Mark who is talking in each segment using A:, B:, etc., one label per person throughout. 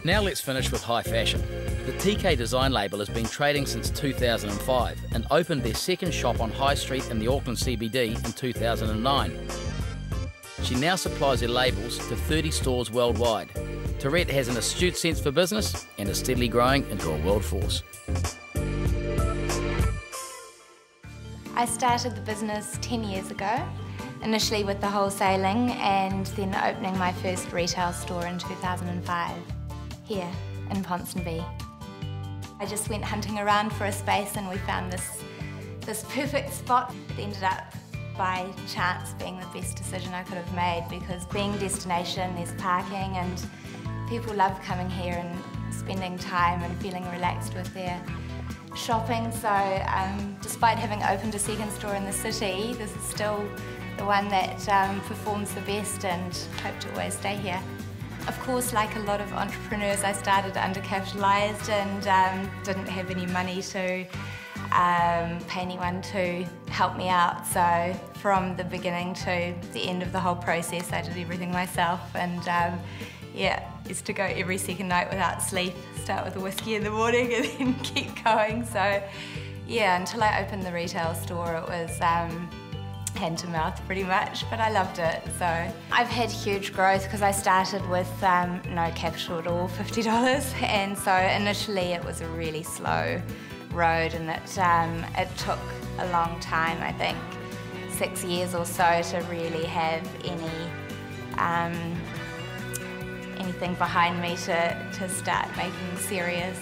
A: Now let's finish with high fashion. The TK Design label has been trading since 2005 and opened their second shop on High Street in the Auckland CBD in 2009. She now supplies her labels to 30 stores worldwide. Turet has an astute sense for business and is steadily growing into a world force.
B: I started the business 10 years ago, initially with the wholesaling and then opening my first retail store in 2005, here in Ponsonby. I just went hunting around for a space and we found this perfect spot. It ended up by chance being the best decision I could have made, because being a destination, there's parking and people love coming here and spending time and feeling relaxed with their shopping. So despite having opened a second store in the city, this is still the one that performs the best, and hope to always stay here. Of course, like a lot of entrepreneurs, I started undercapitalised and didn't have any money to pay anyone to help me out. So from the beginning to the end of the whole process, I did everything myself, and yeah, used to go every second night without sleep, start with a whiskey in the morning and then keep going. So yeah, until I opened the retail store, it was hand to mouth pretty much, but I loved it. So I've had huge growth because I started with no capital at all, $50, and so initially it was a really slow road, and it took a long time, I think 6 years or so, to really have anything behind me to start making serious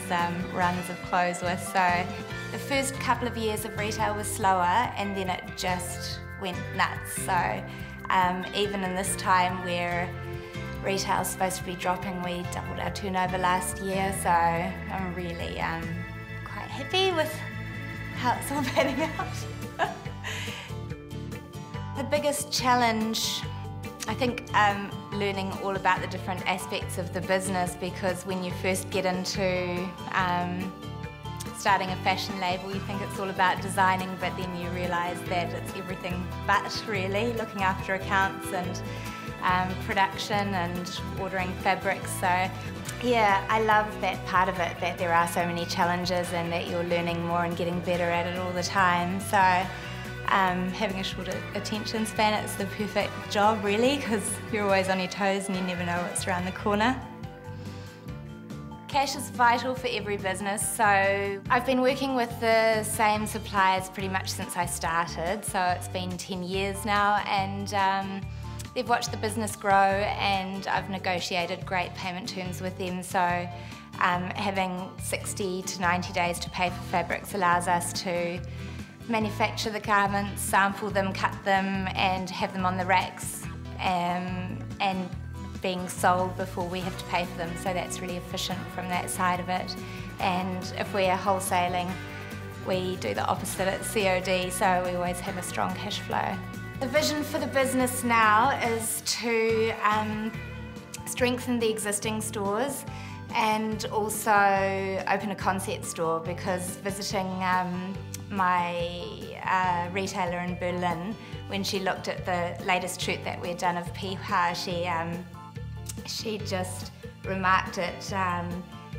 B: runs of clothes with. So the first couple of years of retail was slower, and then it just went nuts. So even in this time where retail's supposed to be dropping, we doubled our turnover last year, so I'm really quite happy with how it's all panning out. The biggest challenge, I think, learning all about the different aspects of the business, because when you first get into starting a fashion label, you think it's all about designing, but then you realise that it's everything but, really, looking after accounts and production and ordering fabrics. So yeah, I love that part of it, that there are so many challenges and that you're learning more and getting better at it all the time. So having a short attention span, it's the perfect job, really, because you're always on your toes and you never know what's around the corner. Cash is vital for every business, so I've been working with the same suppliers pretty much since I started, so it's been 10 years now, and they've watched the business grow, and I've negotiated great payment terms with them. So having 60 to 90 days to pay for fabrics allows us to manufacture the garments, sample them, cut them, and have them on the racks and being sold before we have to pay for them. So that's really efficient from that side of it. And if we are wholesaling, we do the opposite at COD, so we always have a strong cash flow. The vision for the business now is to strengthen the existing stores and also open a concept store, because visiting my retailer in Berlin, when she looked at the latest shoot that we'd done of Piha, she just remarked at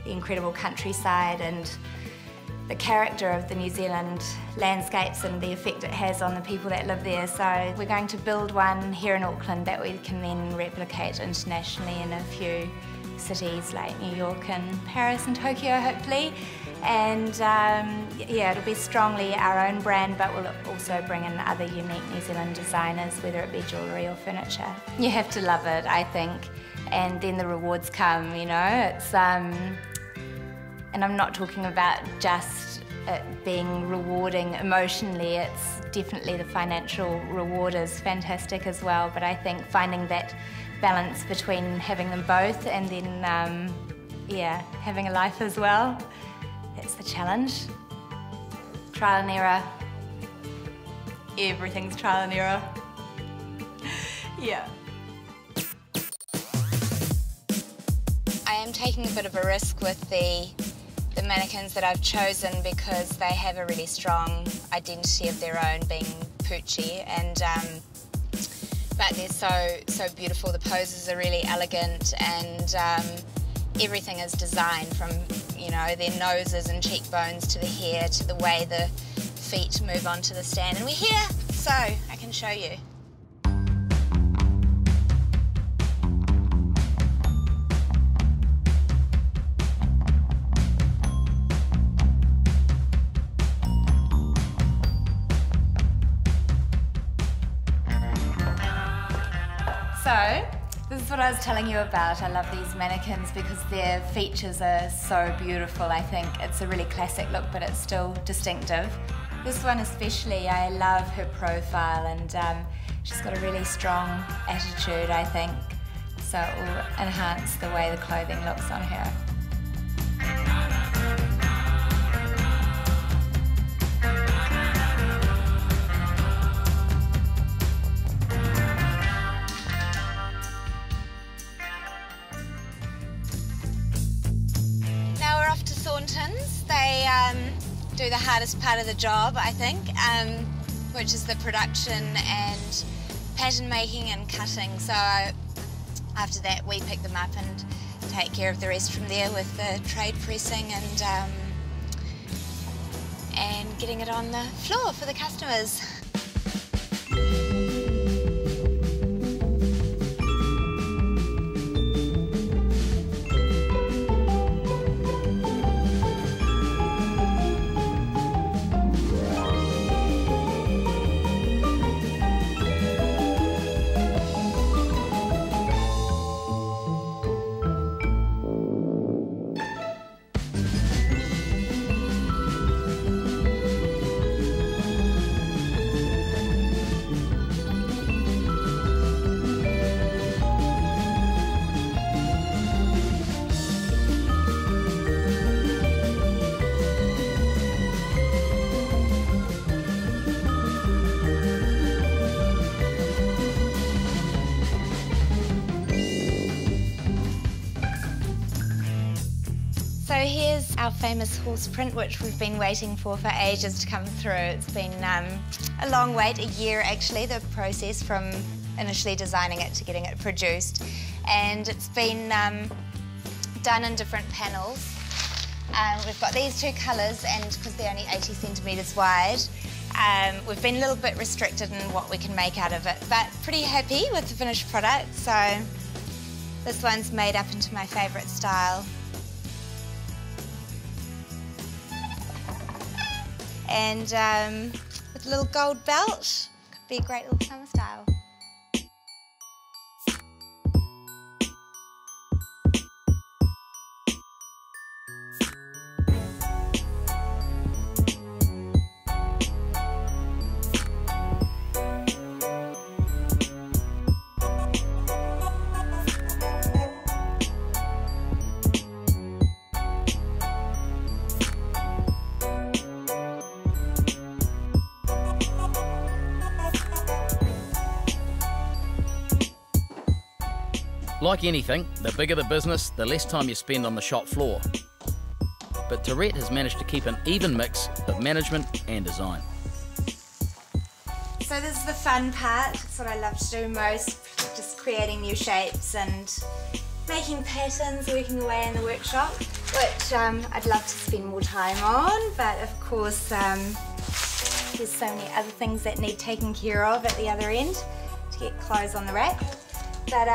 B: the incredible countryside and the character of the New Zealand landscapes and the effect it has on the people that live there. So we're going to build one here in Auckland that we can then replicate internationally in a few cities like New York and Paris and Tokyo, hopefully. And yeah, it'll be strongly our own brand, but we'll also bring in other unique New Zealand designers, whether it be jewellery or furniture. You have to love it, I think, and then the rewards come, you know. It's and I'm not talking about just it being rewarding emotionally, it's definitely the financial reward is fantastic as well, but I think finding that balance between having them both and then, yeah, having a life as well, that's the challenge. Trial and error. Everything's trial and error. Yeah. I am taking a bit of a risk with the mannequins that I've chosen, because they have a really strong identity of their own, being Poochie, and but they're so beautiful. The poses are really elegant, and everything is designed from, you know, their noses and cheekbones to the hair to the way the feet move onto the stand. And we're here, so I can show you. So, this is what I was telling you about. I love these mannequins because their features are so beautiful. I think it's a really classic look, but it's still distinctive. This one especially, I love her profile, and she's got a really strong attitude, I think. So it will enhance the way the clothing looks on her. They do the hardest part of the job, I think, which is the production and pattern making and cutting. So after that, we pick them up and take care of the rest from there with the trade pressing and getting it on the floor for the customers. So here's our famous horse print, which we've been waiting for ages to come through. It's been a long wait, a year actually, the process from initially designing it to getting it produced. And it's been done in different panels. We've got these two colours, and because they're only 80 centimetres wide, we've been a little bit restricted in what we can make out of it, but pretty happy with the finished product. So this one's made up into my favourite style. And with a little gold belt, could be a great little summer style.
A: Like anything, the bigger the business, the less time you spend on the shop floor. But Turet has managed to keep an even mix of management and design.
B: So this is the fun part. It's what I love to do most, just creating new shapes and making patterns, working away in the workshop, which I'd love to spend more time on, but of course there's so many other things that need taken care of at the other end to get clothes on the rack. But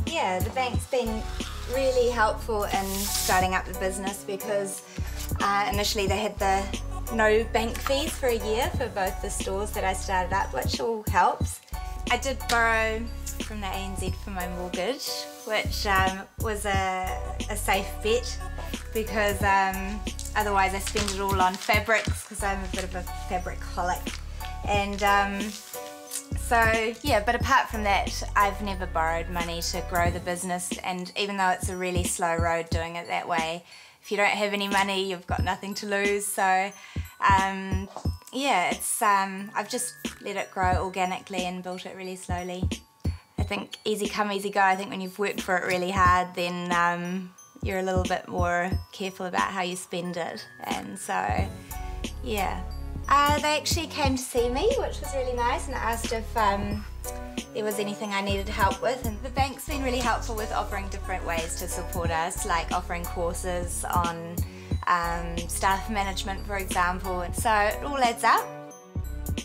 B: yeah, the bank's been really helpful in starting up the business because initially they had the no bank fees for a year for both the stores that I started up, which all helps. I did borrow from the ANZ for my mortgage, which was a safe bet because otherwise I spend it all on fabrics because I'm a bit of a fabric holic. And so yeah, but apart from that, I've never borrowed money to grow the business, and even though it's a really slow road doing it that way, if you don't have any money, you've got nothing to lose. So yeah, it's I've just let it grow organically and built it really slowly. I think easy come, easy go. I think when you've worked for it really hard, then you're a little bit more careful about how you spend it, and so yeah. They actually came to see me, which was really nice, and asked if there was anything I needed help with. And the bank's been really helpful with offering different ways to support us, like offering courses on staff management, for example. So it all adds up.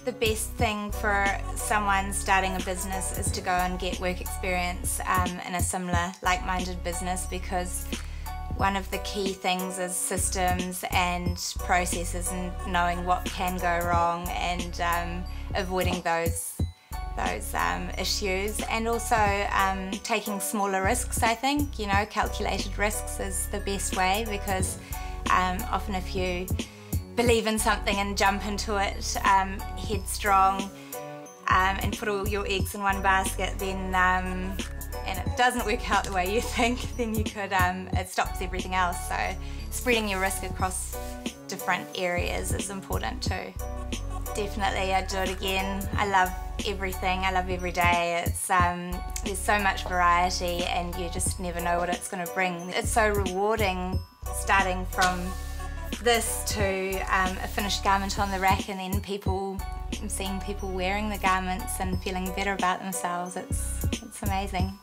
B: The best thing for someone starting a business is to go and get work experience in a similar, like-minded business, because one of the key things is systems and processes and knowing what can go wrong and avoiding those issues, and also taking smaller risks. I think, you know, calculated risks is the best way, because often if you believe in something and jump into it headstrong and put all your eggs in one basket, then and it doesn't work out the way you think, then you could, it stops everything else. So spreading your risk across different areas is important too. Definitely, I'd do it again. I love everything, I love every day. It's, there's so much variety and you just never know what it's going to bring. It's so rewarding starting from this to a finished garment on the rack, and then seeing people wearing the garments and feeling better about themselves. It's amazing.